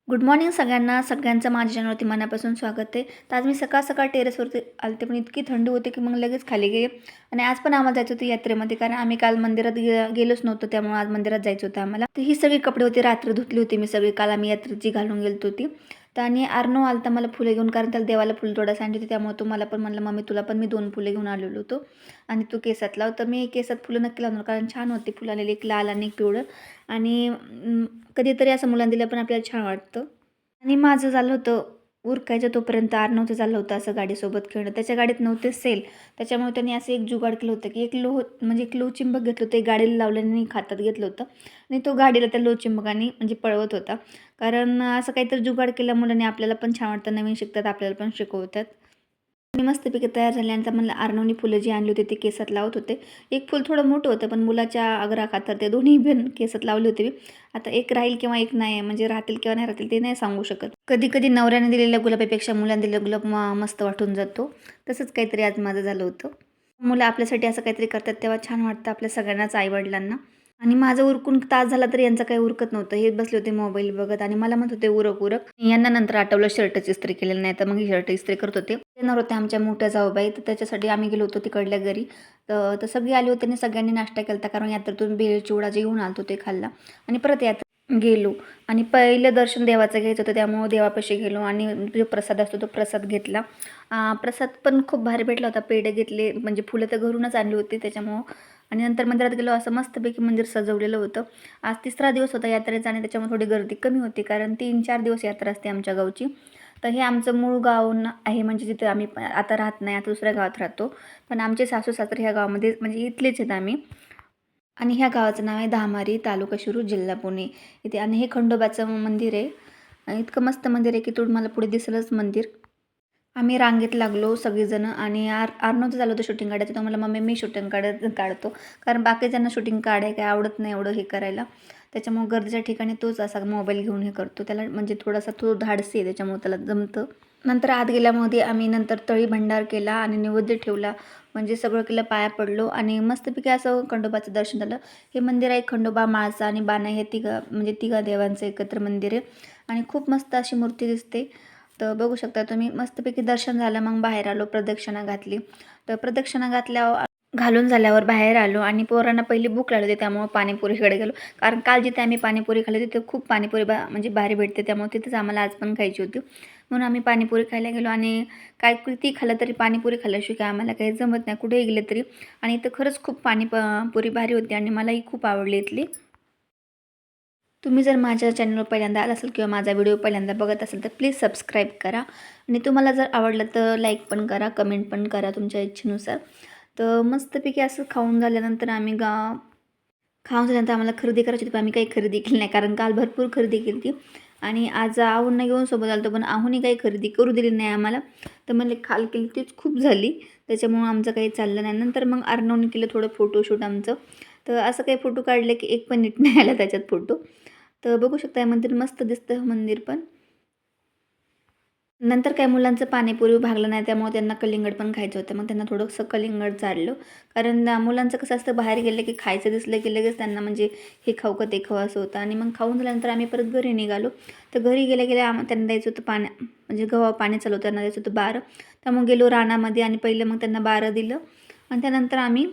Good morning सगळ्यांना. सगळ्यांचं माझ्या चॅनलवरती मनापासून स्वागत आहे. तर आज मी सकाळ टेरेसवरती आलते, पण इतकी थंडी होती की मग लगेच खाली गेले. आणि आज पण आम्हाला जायचं होतं यात्रेमध्ये, कारण आम्ही काल मंदिरात गेलोच नव्हतो, त्यामुळे आज मंदिरात जायचं होतं आम्हाला. तर ही सगळी कपडे होती, रात्री धुतली होती मी सगळी, काल आम्ही यात्रेची घालून गेलो होती. तर आणि आर्नो आलता मला फुले घेऊन, कारण त्याला देवाला फुल तोडा सांगितली होती, त्यामुळे तो मला पण म्हणलं मम्मी तुला पण मी 2 फुले घेऊन आलेलो होतो आणि तू केसात लाव. तर मी केसात फुलं नक्की लावणार, कारण छान होती फुलं आलेली, एक लाल आणि एक पिवळं. आणि कधीतरी असं मुलांना दिलं पण आपल्याला छान वाटतं. आणि माझं झालं होतं उरकायचं, तोपर्यंत नव्हतं झालं होतं असं गाडीसोबत खेळणं. त्याच्या गाडीत नव्हते सेल, त्याच्यामुळे त्यांनी असं एक जुगाड केलं होतं की एक म्हणजे एक लोहचिंबक घेतलं होतं, एक गाडीला लावलं आणि खातात घेतलं होतं आणि तो गाडीला त्या लोहचिंबकाने म्हणजे पळवत होता. कारण असं काहीतरी जुगाड केल्या मुलांनी, आपल्याला पण छान वाटतं, नवीन शिकतात, आपल्याला पण शिकवतात. मी मस्तपैकी तयार झाल्यानंतर म्हणलं आर्नवनी फुलं जी आणली होती ते केसात लावत होते. एक फुल थोडं मोठं होतं, पण मुलाच्या आग्रहाखातर ते दोन्ही पण केसात लावले होते मी. आता एक राहील किंवा एक नाही, म्हणजे राहतील किंवा नाही राहतील ते नाही सांगू शकत. कधी कधी नवऱ्याने दिलेल्या गुलाबापेक्षा मुलांनी दिलेला गुलाब मस्त वाटून जातो. तसंच काहीतरी आज माझं झालं होतं. मुलं आपल्यासाठी असं काहीतरी करतात तेव्हा छान वाटतं आपल्या सगळ्यांनाच, आईवडिलांना. आणि माझं उरकून तास झाला तरी यांचं काही उरकत नव्हतं. हे बसले होते मोबाईल बघत आणि मला म्हणत होते उरक उरक. यांना नंतर आठवलं शर्टची इस्त्री केलेलं नाही, तर मग शर्ट इस्त्री करत होते. येणार होते आमच्या मोठ्या जाऊबाई, तर त्याच्यासाठी आम्ही गेलो होतो तिकडल्या घरी. तर सगळे आले होते आणि सगळ्यांनी नाश्ता केला होता, कारण यात्रेतून बेल चिवडा जे घेऊन आलतो ते खाल्ला आणि परत यात्रेत गेलो. आणि पहिलं दर्शन देवाचं घ्यायचं होतं, त्यामुळं देवापाशी गेलो आणि जो प्रसाद असतो तो प्रसाद घेतला. प्रसाद पण खूप भारी भेटला होता. पेढे घेतले, म्हणजे फुलं तर घरूनच आणली होती त्याच्यामुळं. आणि नंतर मंदिरात गेलो, असं मस्तपैकी मंदिर सजवलेलं होतं. आज 3रा दिवस होता यात्रेचा आणि त्याच्यामुळे थोडी गर्दी कमी होती, कारण 3-4 दिवस यात्रा असते आमच्या गावची. तर हे आमचं मूळ गाव आहे, म्हणजे जिथे आम्ही आता राहत नाही, आता दुसऱ्या गावात राहतो. पण आमचे सासू सासरे ह्या गावामध्ये म्हणजे इथलेच आहेत आम्ही. आणि ह्या गावाचं नाव आहे धामारी, तालुका शिरूर, जिल्हा पुणे इथे. आणि हे खंडोबाचं मंदिर आहे. इतकं मस्त मंदिर आहे की तुम्हाला पुढे दिसेलच मंदिर. आम्ही रांगेत लागलो सगळीजण आणि आर्नवचं झालं होतं शूटिंग काढायचं, तर मला मम्मी मी शूटिंग काढतो, कारण बाकीच्यांना शूटिंग काढाय काय आवडत नाही एवढं हे करायला. त्याच्यामुळे गर्दीच्या ठिकाणी तोच असा मोबाईल घेऊन हे करतो, त्याला म्हणजे थोडासा तो धाडसी आहे, त्याच्यामुळे त्याला जमतं. नंतर आत गेल्यामध्ये आम्ही नंतर तळी भंडार केला आणि नैवेद्य ठेवला, म्हणजे सगळं केलं, पाया पडलो आणि मस्तपैकी असं खंडोबाचं दर्शन झालं. हे मंदिर आहे खंडोबा, माळसा आणि बाणा, हे म्हणजे तिघा देवांचं एकत्र मंदिर आहे आणि खूप मस्त अशी मूर्ती दिसते. तर बघू शकता तुम्ही, मस्तपैकी दर्शन झालं. मग बाहेर आलो, प्रदक्षिणा घातली. तर प्रदक्षिणा घालून झाल्यावर बाहेर आलो आणि पोरांना पहिली भूक लागली होती, त्यामुळे पाणीपुरीकडे गेलो. कारण काल जिथे आम्ही पाणीपुरी खाल्ली तिथे खूप पाणीपुरी म्हणजे भारी भेटते, त्यामुळे तिथेच आम्हाला आज पण खायची होती. म्हणून आम्ही पाणीपुरी खायला गेलो आणि काय किती खाल्लं तरी पाणीपुरी खाल्ल्याशिवाय काय आम्हाला काही जमत नाही कुठेही गेले तरी. आणि इथं खरंच खूप पुरी भारी होती आणि मलाही खूप आवडली इथली. तुम्ही जर माझ्या चॅनलवर पहिल्यांदा आला असेल किंवा माझा व्हिडिओ पहिल्यांदा बघत असेल तर प्लीज सबस्क्राईब करा आणि तुम्हाला जर आवडलं तर लाईक पण करा, कमेंट पण करा तुमच्या इच्छेनुसार. तर मस्तपैकी असं खाऊन झाल्यानंतर खाऊन झाल्यानंतर आम्हाला खरेदी करायची होती, पण आम्ही काही खरेदी केली नाही, कारण काल भरपूर खरेदी केली होती. आणि आज आहूंना घेऊन सोबत आलो, पण आहूनी काही खरेदी करू दिली नाही आम्हाला. तर म्हणले खाल केली तीच खूप झाली, त्याच्यामुळं आमचं काही चाललं नाही. नंतर मग अर्णवने केलं थोडं फोटोशूट आमचं. तर असं काही फोटो काढले की एक पण नीट नाही आला त्याच्यात फोटो. तर बघू शकता, मंदिर मस्त दिसतं मंदिर पण. नंतर काय मुलांचं पाणीपुरी भागलं नाही, त्यामुळे त्यांना कलिंगड पण खायचं होतं. मग त्यांना थोडंसं कलिंगड चारलं, कारण मुलांचं कसं असतं, बाहेर गेलं की खायचं दिसलं की लगेच त्यांना म्हणजे हे खाऊ का ते खाऊ असं होतं. आणि मग खाऊन झाल्यानंतर आम्ही परत घरी निघालो. तर घरी गेल्या गेल्या त्यांना द्यायचं होतं म्हणजे गव्हा पाणी चालू होतं, त्यांना द्यायचं होतं 12. त्यामुळे गेलो रानामध्ये आणि पहिलं मग त्यांना 12 दिलं आणि त्यानंतर आम्ही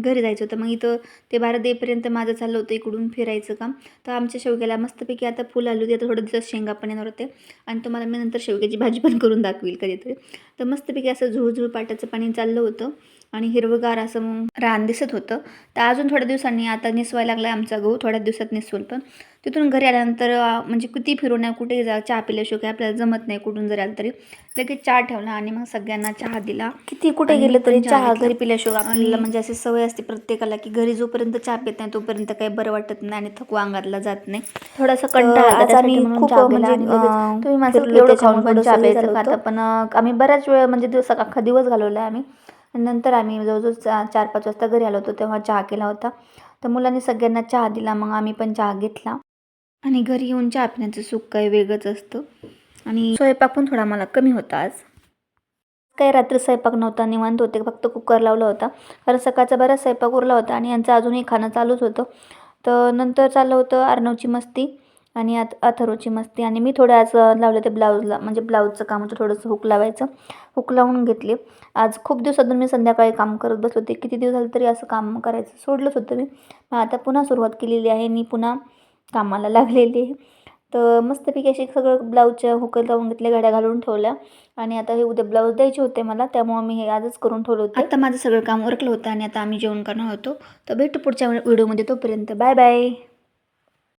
घरी जायचं होतं. मग इथं ते 12 देईपर्यंत माझं चाललं होतं इकडून फिरायचं काम. तर आमच्या शेवग्याला मस्तपैकी आता फुलं आली होती, आता थोडे दिवस शेंगा पण येणार होते आणि तुम्हाला मी नंतर शेवग्याची भाजी पण करून दाखवेल कधीतरी. तर मस्तपैकी असं झुळझुळ पाटाचं पाणी चाललं होतं आणि हिरवंगार असं मग रान दिसत होतं. तर अजून थोड्या दिवसांनी आता निसवायला लागला आमचा गहू, थोड्या दिवसात निसवल. पण तिथून घरी आल्यानंतर म्हणजे किती फिरून आहे, कुठेही जा, चहा पिल्याशिवाय काय आपल्याला जमत नाही. कुठून जरी आलं तरी लगेच चहा ठेवला आणि मग सगळ्यांना चहा दिला. किती कुठे गेलं तरी चहा घरी पिल्याशिवाय आपल्याला म्हणजे अशी सवय असते प्रत्येकाला, की घरी जोपर्यंत चहा पित नाही तोपर्यंत काही बरं वाटत नाही आणि थकवा अंगातला जात नाही. थोडासा कंटाळा आज आम्ही खूप म्हणजे तुम्ही माझं एवढं खाऊन पण चहा प्यायचं खातं, पण आम्ही बऱ्याच वेळ म्हणजे अख्खा दिवस घालवला आहे आम्ही. आणि नंतर आम्ही जवळजवळ 4-5 वाजता घरी आलो होतो, तेव्हा चहा केला होता. तर मुलांनी सगळ्यांना चहा दिला, मग आम्ही पण चहा घेतला. आणि घरी येऊन चहा पिण्याचं सुख काही वेगळंच असतं. आणि स्वयंपाक पण थोडा मला कमी होता आज. काही रात्री स्वयंपाक नव्हता, निवांत होते, फक्त कुकर लावला होता, कारण सकाळचा बराच स्वयंपाक उरला होता आणि यांचं अजूनही खाणं चालूच होतं. तर नंतर चाललं होतं अर्णवची मस्ती. आणि अथर्वची मस्ती. आणि मी थोडं आज लावलं ते ब्लाऊजला, म्हणजे ब्लाऊजचं काम होतं थोडंसं हुक लावायचं. हुक लावून घेतले. आज खूप दिवसातून मी संध्याकाळी काम करत बसले होते. किती दिवस झाले तरी असं काम करायचं सोडलंच होतं मी. मग आता पुन्हा सुरुवात केलेली आहे. मी पुन्हा कामाला लागलेली आहे. तर मस्तपैकी असे सगळं ब्लाऊजच्या हुक लावून घेतले, घड्या घालून ठेवल्या. आणि आता हे उद्या ब्लाऊज द्यायचे होते मला, त्यामुळं मी हे आजच करून ठेवलं होतं. आता माझं सगळं काम उरकलं होतं आणि आता आम्ही जेवण करणार होतो. तर भेटू पुढच्या व्हिडिओमध्ये. तोपर्यंत बाय बाय.